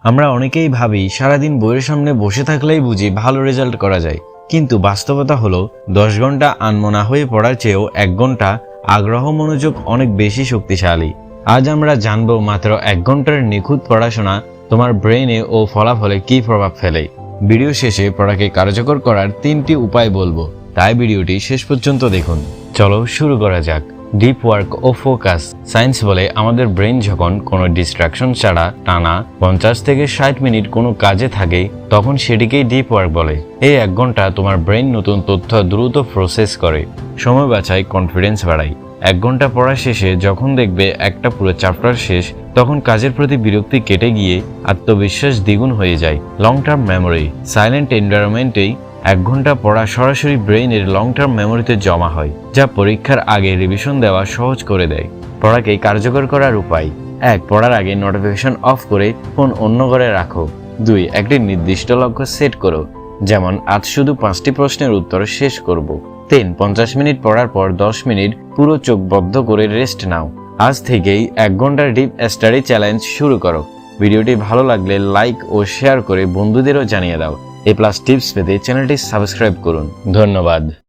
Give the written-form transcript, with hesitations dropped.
আমরা অনেকেই ভাবি সারাদিন বইয়ের সামনে বসে থাকলেই বুঝি ভালো রেজাল্ট করা যায়, কিন্তু বাস্তবতা হলো 10 ঘন্টা আনমনা হয়ে পড়ার চেয়েও 1 ঘন্টা আগ্রহ মনোযোগ অনেক বেশি শক্তিশালী। আজ আমরা জানবো মাত্র 1 ঘন্টার নিখুঁত পড়াশোনা তোমার ব্রেইনে ও ফলাফলে কী প্রভাব ফেলে। ভিডিও শেষে পড়াকে কার্যকর করার 3টি উপায় বলবো, তাই ভিডিওটি শেষ পর্যন্ত দেখুন। চলো শুরু করা যাক। ডিপ ওয়ার্ক ও ফোকাস। সায়েন্স বলে আমাদের ব্রেন যখন কোনো ডিস্ট্রাকশন ছাড়া টানা 50 থেকে 60 মিনিট কোনো কাজে থাকে তখন সেটিকেই ডিপ ওয়ার্ক বলে। এই 1 ঘন্টা তোমার ব্রেন নতুন তথ্য দ্রুত প্রসেস করে, সময় বাঁচায়, কনফিডেন্স বাড়ায়। 1 ঘন্টা পড়া শেষে যখন দেখবে একটা পুরো চ্যাপ্টার শেষ, তখন কাজের প্রতি বিরক্তি কেটে গিয়ে আত্মবিশ্বাস দ্বিগুণ হয়ে যায়। Long term memory. সাইলেন্ট এনভায়রনমেন্টেই 1 ঘন্টা পড়া সরাসরি ব্রেইনের লং টার্ম মেমোরিতে জমা হয়, যা পরীক্ষার আগে রিভিশন দেওয়া সহজ করে দেয়। পড়াকে কার্যকর করার উপায়: 1. পড়ার আগে নোটিফিকেশন অফ করে ফোন অন্য ঘরে রাখো। 2. একটি নির্দিষ্ট লক্ষ্য সেট করো, যেমন আজ শুধু 5টি প্রশ্নের উত্তর শেষ করব। 3. 50 মিনিট পড়ার পর 10 মিনিট পুরো চোখ বন্ধ করে রেস্ট নাও। আজ থেকেই 1 ঘন্টার ডিপ স্টাডি চ্যালেঞ্জ শুরু করো। ভিডিওটি ভালো লাগলে লাইক ও শেয়ার করে বন্ধুদেরও জানিয়ে দাও। এ প্লাস টিপস পেতে চ্যানেলটি সাবস্ক্রাইব করুন। ধন্যবাদ।